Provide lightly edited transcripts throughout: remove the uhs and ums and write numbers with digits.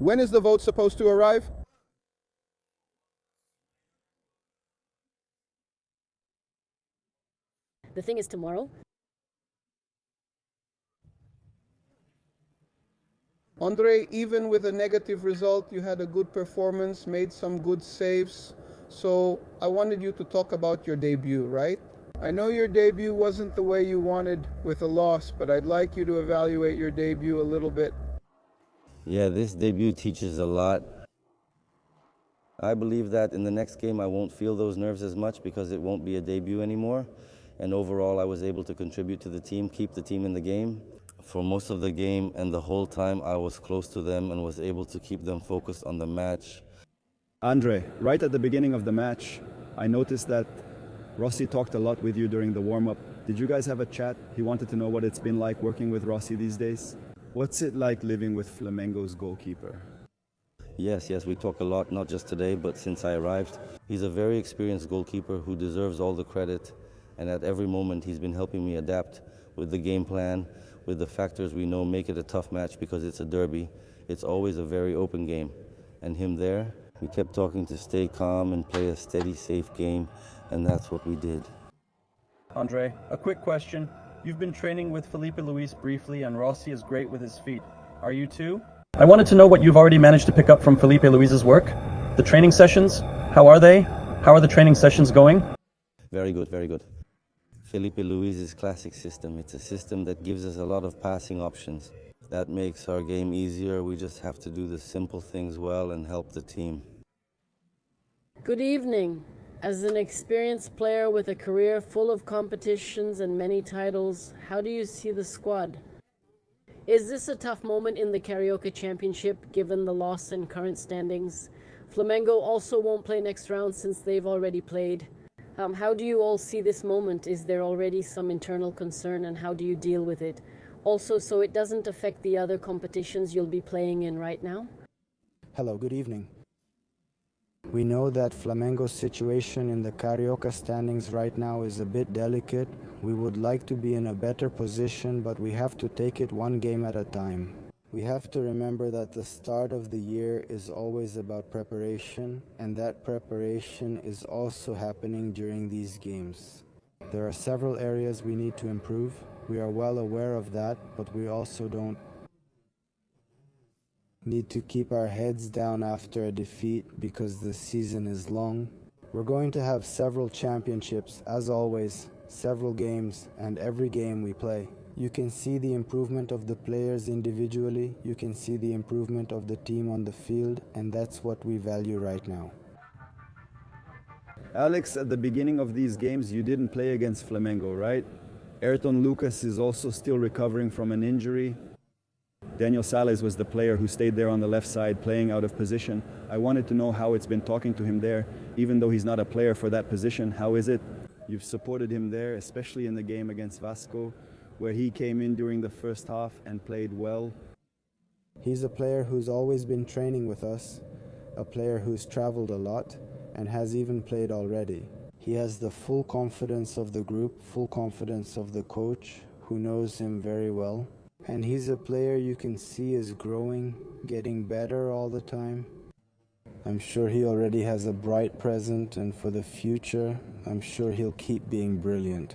When is the vote supposed to arrive? The thing is tomorrow. André, even with a negative result, you had a good performance, made some good saves. So I wanted you to talk about your debut, right? I know your debut wasn't the way you wanted with a loss, but I'd like you to evaluate your debut a little bit. Yeah, this debut teaches a lot. I believe that in the next game I won't feel those nerves as much because it won't be a debut anymore. And overall I was able to contribute to the team, keep the team in the game. For most of the game and the whole time I was close to them and was able to keep them focused on the match. Andre, right at the beginning of the match, I noticed that Rossi talked a lot with you during the warm-up. Did you guys have a chat? He wanted to know what it's been like working with Rossi these days. What's it like living with Flamengo's goalkeeper? Yes, we talk a lot, not just today, but since I arrived. He's a very experienced goalkeeper who deserves all the credit, and at every moment he's been helping me adapt with the game plan, with the factors we know make it a tough match because it's a derby. It's always a very open game. And him there, we kept talking to stay calm and play a steady, safe game, and that's what we did. Andre, a quick question. You've been training with Filipe Luis briefly, and Rossi is great with his feet. Are you too? I wanted to know what you've already managed to pick up from Filipe Luis's work. The training sessions, how are they? How are the training sessions going? Very good, very good. Filipe Luis's classic system. It's a system that gives us a lot of passing options. That makes our game easier. We just have to do the simple things well and help the team. Good evening. As an experienced player with a career full of competitions and many titles, how do you see the squad? Is this a tough moment in the Carioca Championship given the loss in current standings? Flamengo also won't play next round since they've already played. How do you all see this moment? Is there already some internal concern, and how do you deal with it? Also, so it doesn't affect the other competitions you'll be playing in right now? Hello, good evening. We know that Flamengo's situation in the Carioca standings right now is a bit delicate. We would like to be in a better position, but we have to take it one game at a time. We have to remember that the start of the year is always about preparation, and that preparation is also happening during these games. There are several areas we need to improve. We are well aware of that, but we also don't need to keep our heads down after a defeat because the season is long. We're going to have several championships, as always, several games, and every game we play. You can see the improvement of the players individually, you can see the improvement of the team on the field, and that's what we value right now. Alex, at the beginning of these games, you didn't play against Flamengo, right? Ayrton Lucas is also still recovering from an injury. Daniel Sales was the player who stayed there on the left side playing out of position. I wanted to know how it's been talking to him there, even though he's not a player for that position. How is it? You've supported him there, especially in the game against Vasco, where he came in during the first half and played well. He's a player who's always been training with us, a player who's traveled a lot, and has even played already. He has the full confidence of the group, full confidence of the coach, who knows him very well. And he's a player you can see is growing, getting better all the time. I'm sure he already has a bright present, and for the future, I'm sure he'll keep being brilliant.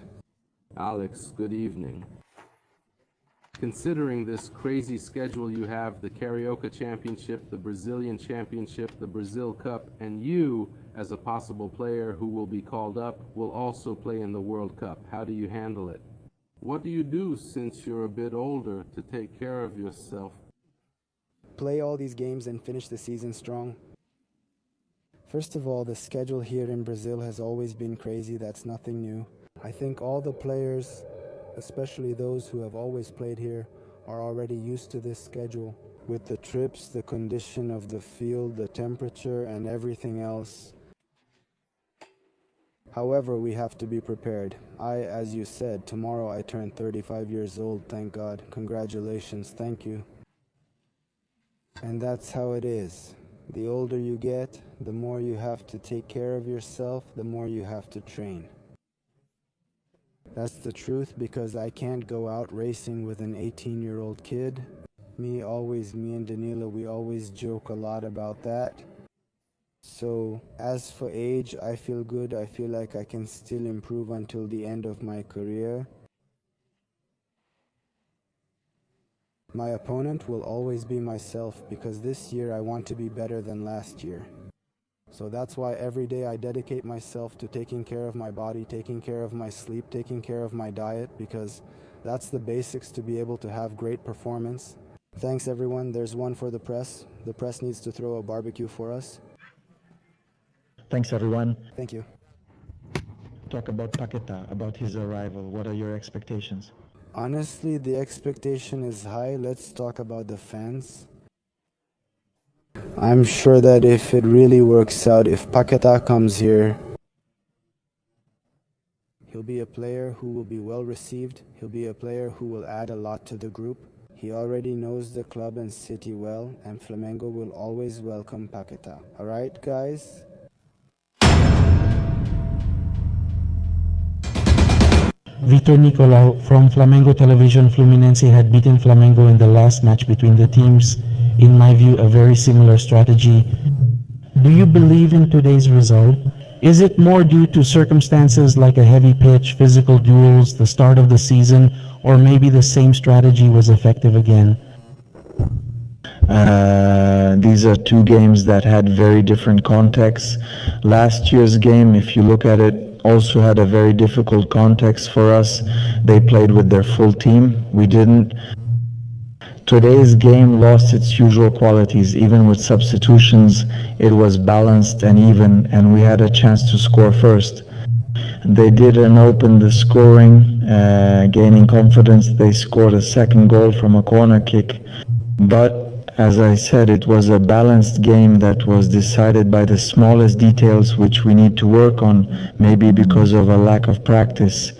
Alex, good evening. Considering this crazy schedule you have, the Carioca Championship, the Brazilian Championship, the Brazil Cup, and you, as a possible player who will be called up, will also play in the World Cup. How do you handle it? What do you do since you're a bit older to take care of yourself? Play all these games and finish the season strong. First of all, the schedule here in Brazil has always been crazy. That's nothing new. I think all the players, especially those who have always played here, are already used to this schedule. With the trips, the condition of the field, the temperature, and everything else. However, we have to be prepared. As you said, tomorrow I turn 35 years old, thank God. Congratulations, thank you. And that's how it is. The older you get, the more you have to take care of yourself, the more you have to train. That's the truth, because I can't go out racing with an 18-year-old kid. Me and Danilo, we always joke a lot about that. So, as for age, I feel good. I feel like I can still improve until the end of my career. My opponent will always be myself because this year I want to be better than last year. So that's why every day I dedicate myself to taking care of my body, taking care of my sleep, taking care of my diet, because that's the basics to be able to have great performance. Thanks everyone. There's one for the press. The press needs to throw a barbecue for us. Thanks everyone. Thank you. Talk about Paquetá, about his arrival. What are your expectations? Honestly, the expectation is high. Let's talk about the fans. I'm sure that if it really works out, if Paquetá comes here, he'll be a player who will be well received. He'll be a player who will add a lot to the group. He already knows the club and city well, and Flamengo will always welcome Paquetá. Alright, guys? Vitor Nicolau from Flamengo Television. Fluminense had beaten Flamengo in the last match between the teams. In my view, a very similar strategy. Do you believe in today's result? Is it more due to circumstances like a heavy pitch, physical duels, the start of the season, or maybe the same strategy was effective again? These are two games that had very different contexts. Last year's game, if you look at it, also had a very difficult context for us. They played with their full team. We didn't. Today's game lost its usual qualities. Even with substitutions, it was balanced and even, and we had a chance to score first. They didn't open the scoring, gaining confidence. They scored a second goal from a corner kick. But as I said, it was a balanced game that was decided by the smallest details which we need to work on, maybe because of a lack of practice.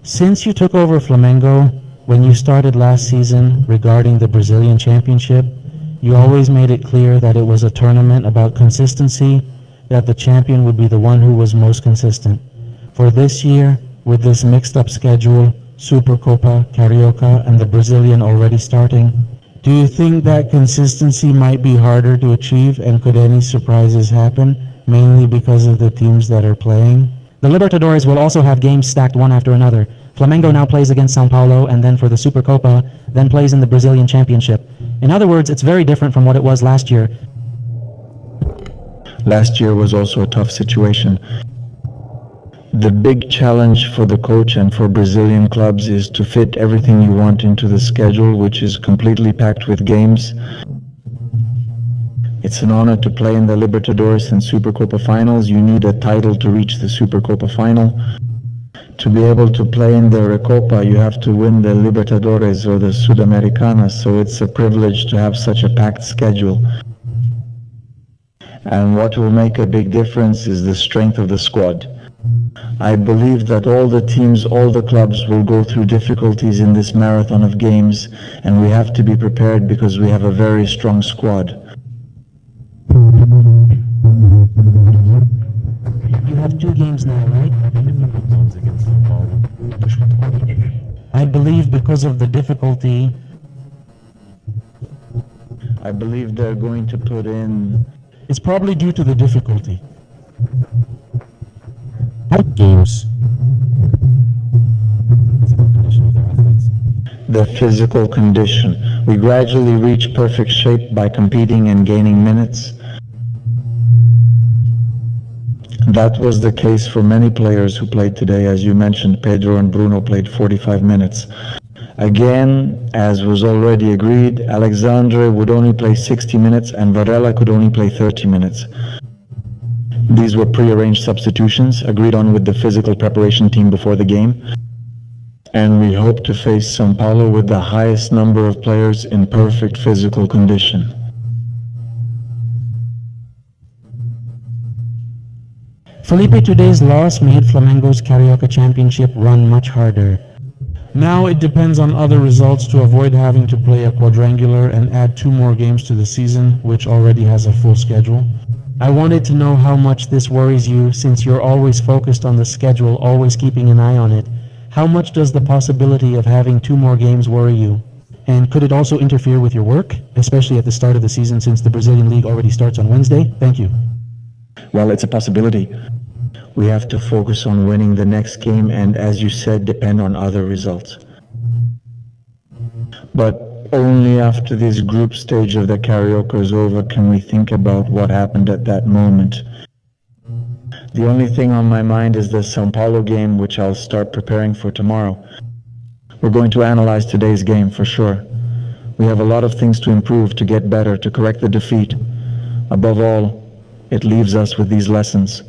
Since you took over Flamengo, when you started last season regarding the Brazilian Championship, you always made it clear that it was a tournament about consistency, that the champion would be the one who was most consistent. For this year, with this mixed-up schedule, Supercopa, Carioca, and the Brazilian already starting, do you think that consistency might be harder to achieve, and could any surprises happen, mainly because of the teams that are playing? The Libertadores will also have games stacked one after another. Flamengo now plays against São Paulo, and then for the Supercopa, then plays in the Brazilian Championship. In other words, it's very different from what it was last year. Last year was also a tough situation. The big challenge for the coach and for Brazilian clubs is to fit everything you want into the schedule, which is completely packed with games. It's an honor to play in the Libertadores and Supercopa finals. You need a title to reach the Supercopa final. To be able to play in the Recopa, you have to win the Libertadores or the Sudamericana, so it's a privilege to have such a packed schedule. And what will make a big difference is the strength of the squad. I believe that all the teams, all the clubs will go through difficulties in this marathon of games, and we have to be prepared because we have a very strong squad. You have two games now, right? I believe because of the difficulty. I believe they're going to put in... It's probably due to the difficulty. What games? The physical condition. We gradually reach perfect shape by competing and gaining minutes. That was the case for many players who played today. As you mentioned, Pedro and Bruno played 45 minutes. Again, as was already agreed, Alexandre would only play 60 minutes and Varela could only play 30 minutes. These were pre-arranged substitutions, agreed on with the physical preparation team before the game. And we hope to face São Paulo with the highest number of players in perfect physical condition. Filipe, today's loss made Flamengo's Carioca Championship run much harder. Now it depends on other results to avoid having to play a quadrangular and add 2 more games to the season, which already has a full schedule. I wanted to know how much this worries you, since you're always focused on the schedule, always keeping an eye on it. How much does the possibility of having 2 more games worry you? And could it also interfere with your work, especially at the start of the season, since the Brazilian League already starts on Wednesday? Thank you. Well, it's a possibility. We have to focus on winning the next game and, as you said, depend on other results. But only after this group stage of the Carioca is over can we think about what happened at that moment. The only thing on my mind is the São Paulo game, which I'll start preparing for tomorrow. We're going to analyze today's game for sure. We have a lot of things to improve, to get better, to correct the defeat. Above all, it leaves us with these lessons,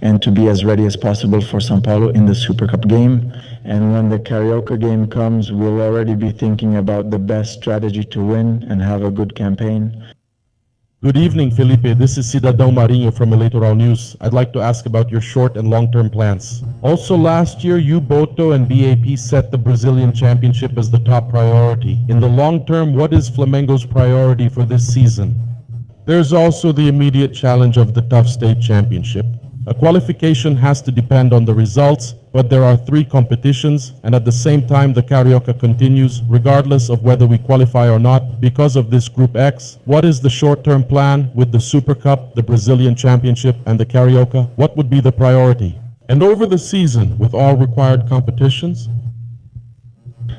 and to be as ready as possible for São Paulo in the Super Cup game. And when the Carioca game comes, we'll already be thinking about the best strategy to win and have a good campaign. Good evening, Filipe. This is Cidadão Marinho from Eleitoral News. I'd like to ask about your short and long-term plans. Also, last year, you, Boto, and BAP set the Brazilian Championship as the top priority. In the long term, what is Flamengo's priority for this season? There's also the immediate challenge of the tough state championship. A qualification has to depend on the results, but there are 3 competitions, and at the same time the Carioca continues, regardless of whether we qualify or not, because of this Group X. What is the short-term plan with the Super Cup, the Brazilian Championship, and the Carioca? What would be the priority? And over the season, with all required competitions?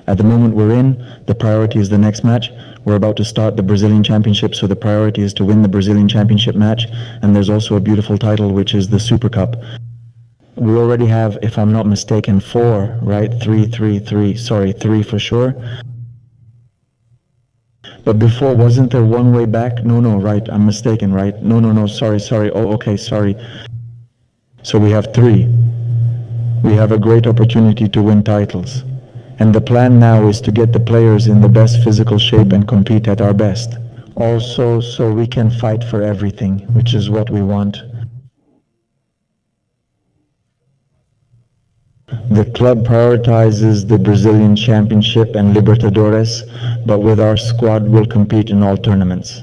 At the moment we're in, the priority is the next match. We're about to start the Brazilian Championship, so the priority is to win the Brazilian Championship match. And there's also a beautiful title, which is the Super Cup. We already have, if I'm not mistaken, 4, right? 3 for sure. But before, wasn't there one way back? No, right, I'm mistaken, right? No, sorry. Oh, okay, sorry. So we have 3. We have a great opportunity to win titles. And the plan now is to get the players in the best physical shape and compete at our best. Also, so we can fight for everything, which is what we want. The club prioritizes the Brazilian Championship and Libertadores, but with our squad we'll compete in all tournaments.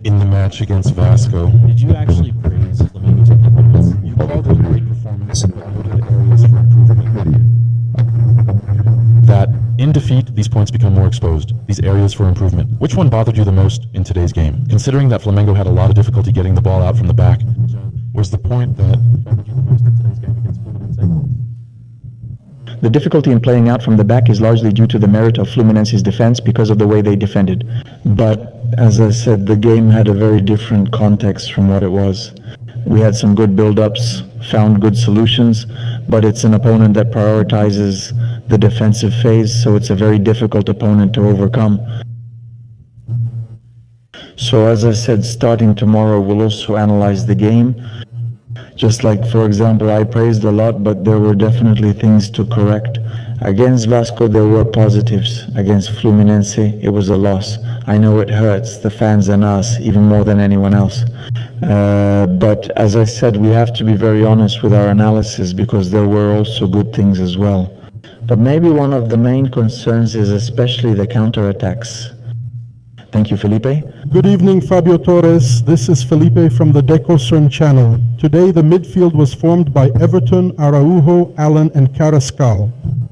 In the match against Vasco, did you actually praise Flamengo's performance? You called it a great performance and noted areas for improvement. That in defeat, these points become more exposed, these areas for improvement. Which one bothered you the most in today's game? Considering that Flamengo had a lot of difficulty getting the ball out from the back, was the point that bothered you the most in today's game against Fluminense? The difficulty in playing out from the back is largely due to the merit of Fluminense's defense because of the way they defended. But, as I said, the game had a very different context from what it was. We had some good build-ups, found good solutions, but it's an opponent that prioritizes the defensive phase, so it's a very difficult opponent to overcome. So, as I said, starting tomorrow, we'll also analyze the game. Just like, for example, I praised a lot, but there were definitely things to correct. Against Vasco, there were positives. Against Fluminense, it was a loss. I know it hurts the fans and us, even more than anyone else. But as I said, we have to be very honest with our analysis, because there were also good things as well. But maybe one of the main concerns is especially the counterattacks. Thank you, Filipe. Good evening, Fabio Torres. This is Filipe from the Decocern channel. Today, the midfield was formed by Everton, Araujo, Allen, and Carrascal.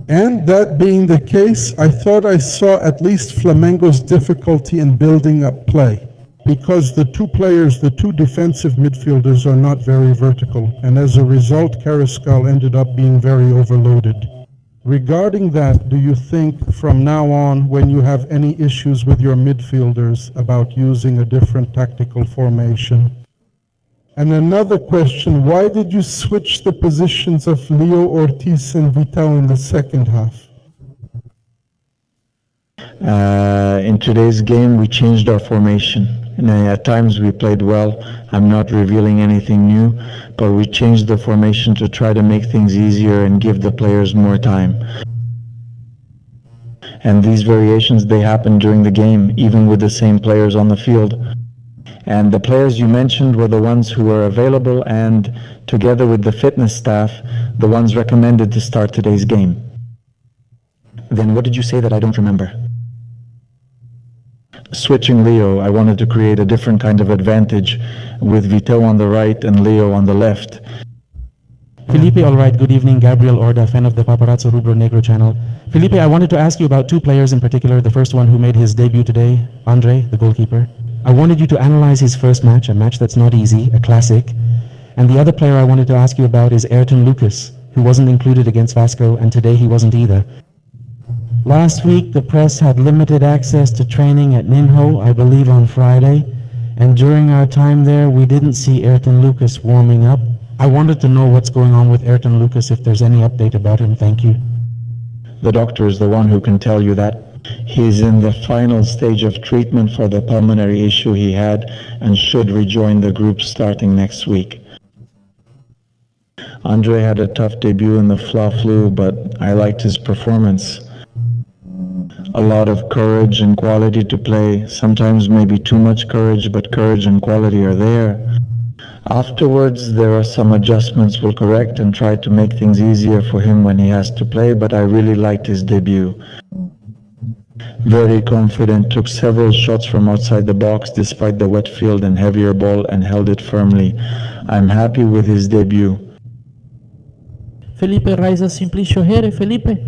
And that being the case, I thought I saw at least Flamengo's difficulty in building up play, because the 2 players, the 2 defensive midfielders, are not very vertical, and as a result, Carrascal ended up being very overloaded. Regarding that, do you think from now on, when you have any issues with your midfielders, about using a different tactical formation? And another question, why did you switch the positions of Leo, Ortiz, and Vital in the second half? In today's game, we changed our formation. And at times we played well. I'm not revealing anything new, but we changed the formation to try to make things easier and give the players more time. And these variations, they happen during the game, even with the same players on the field. And the players you mentioned were the ones who were available and, together with the fitness staff, the ones recommended to start today's game. Then what did you say that I don't remember? switching Leo, I wanted to create a different kind of advantage with Vito on the right and Leo on the left. Filipe, all right, good evening. Gabriel Orda, fan of the Paparazzo Rubro Negro channel. Filipe, I wanted to ask you about two players in particular. The first one who made his debut today, André, the goalkeeper. I wanted you to analyze his first match, a match that's not easy, a classic. And the other player I wanted to ask you about is Ayrton Lucas, who wasn't included against Vasco, and today he wasn't either. Last week, the press had limited access to training at Ninho, I believe on Friday, and during our time there, we didn't see Ayrton Lucas warming up. I wanted to know what's going on with Ayrton Lucas, if there's any update about him. Thank you. The doctor is the one who can tell you that. He's in the final stage of treatment for the pulmonary issue he had and should rejoin the group starting next week. André had a tough debut in the Fla-Flu, but I liked his performance. A lot of courage and quality to play, sometimes maybe too much courage, but courage and quality are there. Afterwards, there are some adjustments we'll correct and try to make things easier for him when he has to play, but I really liked his debut. Very confident, took several shots from outside the box despite the wet field and heavier ball and held it firmly. I'm happy with his debut. Filipe Raiza Simplicio here. Filipe,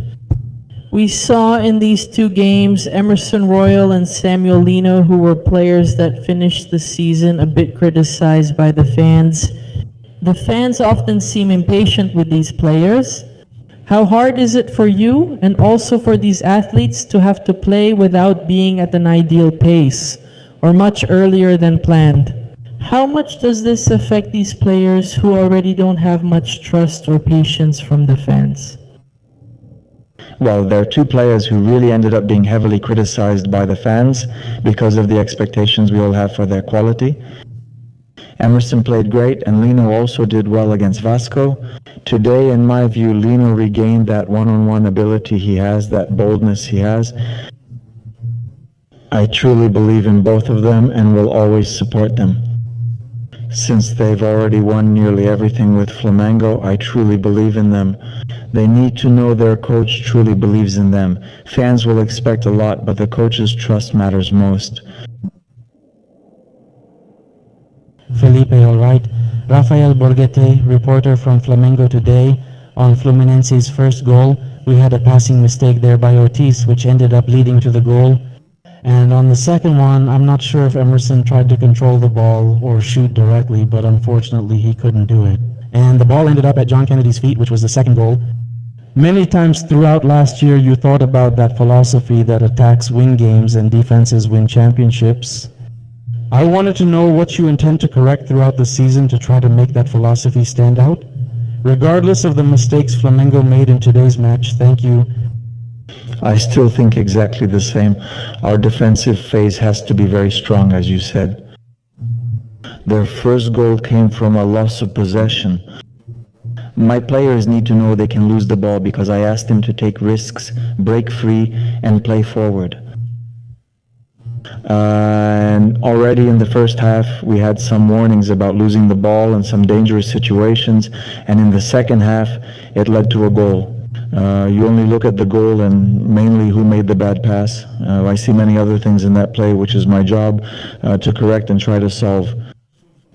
we saw in these two games Emerson Royal and Samuel Lino, who were players that finished the season a bit criticized by the fans. The fans often seem impatient with these players. How hard is it for you and also for these athletes to have to play without being at an ideal pace or much earlier than planned? How much does this affect these players who already don't have much trust or patience from the fans? Well, there are two players who really ended up being heavily criticized by the fans because of the expectations we all have for their quality. Emerson played great and Lino also did well against Vasco. Today, in my view, Lino regained that one-on-one ability he has, that boldness he has. I truly believe in both of them and will always support them. Since they've already won nearly everything with Flamengo, I truly believe in them. They need to know their coach truly believes in them. Fans will expect a lot, but the coach's trust matters most. Filipe, all right. Rafael Borgete, reporter from Flamengo today. On Fluminense's first goal, we had a passing mistake there by Ortiz, which ended up leading to the goal. And on the second one, I'm not sure if Emerson tried to control the ball or shoot directly, but unfortunately he couldn't do it. And the ball ended up at John Kennedy's feet, which was the second goal. Many times throughout last year, you thought about that philosophy that attacks win games and defenses win championships. I wanted to know what you intend to correct throughout the season to try to make that philosophy stand out. Regardless of the mistakes Flamengo made in today's match, thank you. I still think exactly the same. Our defensive phase has to be very strong, as you said. Their first goal came from a loss of possession. My players need to know they can lose the ball because I asked them to take risks, break free, and play forward. And already in the first half, we had some warnings about losing the ball and some dangerous situations. And in the second half, it led to a goal. You only look at the goal and mainly who made the bad pass. I see many other things in that play, which is my job to correct and try to solve.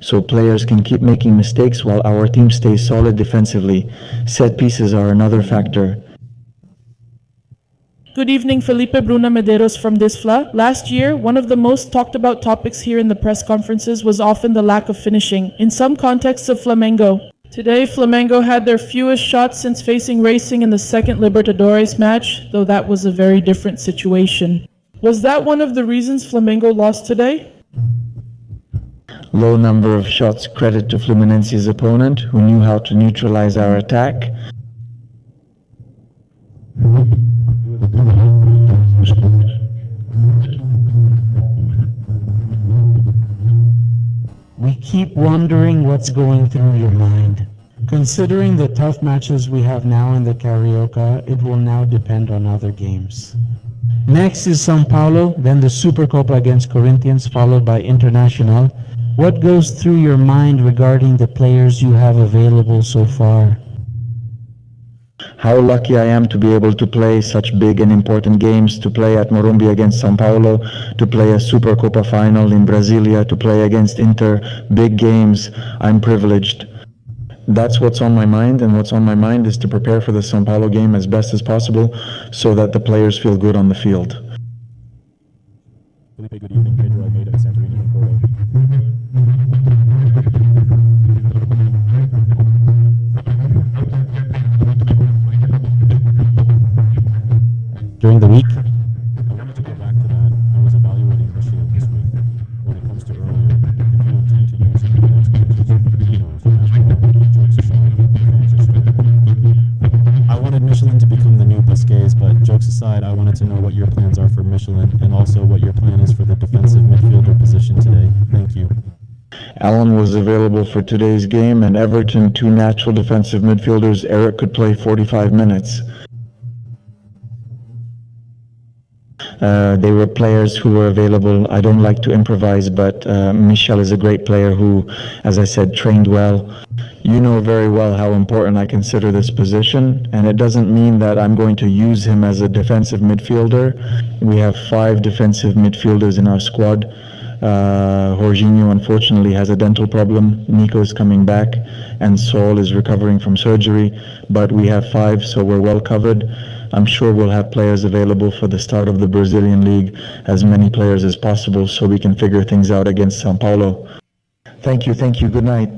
So players can keep making mistakes while our team stays solid defensively. Set pieces are another factor. Good evening, Filipe. Bruna Medeiros from Disfla. Last year, one of the most talked about topics here in the press conferences was often the lack of finishing, in some contexts of Flamengo. Today, Flamengo had their fewest shots since facing Racing in the second Libertadores match, though that was a very different situation. Was that one of the reasons Flamengo lost today? Low number of shots credit to Fluminense's opponent, who knew how to neutralize our attack. We keep wondering what's going through your mind. Considering the tough matches we have now in the Carioca, it will now depend on other games. Next is São Paulo, then the Supercopa against Corinthians, followed by Internacional. What goes through your mind regarding the players you have available so far? how lucky I am to be able to play such big and important games, to play at Morumbi against São Paulo, to play a Supercopa final in Brasilia, to play against Inter, big games. I'm privileged. That's what's on my mind, and what's on my mind is to prepare for the São Paulo game as best as possible so that the players feel good on the field. Filipe, good evening. Pedro Almeida, Santorini from Porto. During the week, I wanted to go back to that. I was evaluating Michelin this week. When it comes to earlier, if you intend to use it in the next matches, jokes aside, fans are still. I wanted Michelin to become the new Busquets, but jokes aside, I wanted to know what your plans are for Michelin and also what your plan is for the defensive midfielder position today. Thank you. Alan was available for today's game, and Everton, two natural defensive midfielders. Eric could play 45 minutes. They were players who were available. I don't like to improvise, but Michel is a great player who, as I said, trained well. You know very well how important I consider this position, and it doesn't mean that I'm going to use him as a defensive midfielder. We have 5 defensive midfielders in our squad. Jorginho unfortunately has a dental problem. Nico is coming back, and Saul is recovering from surgery, but we have 5, so we're well covered. I'm sure we'll have players available for the start of the Brazilian League, as many players as possible, so we can figure things out against São Paulo. Thank you, good night.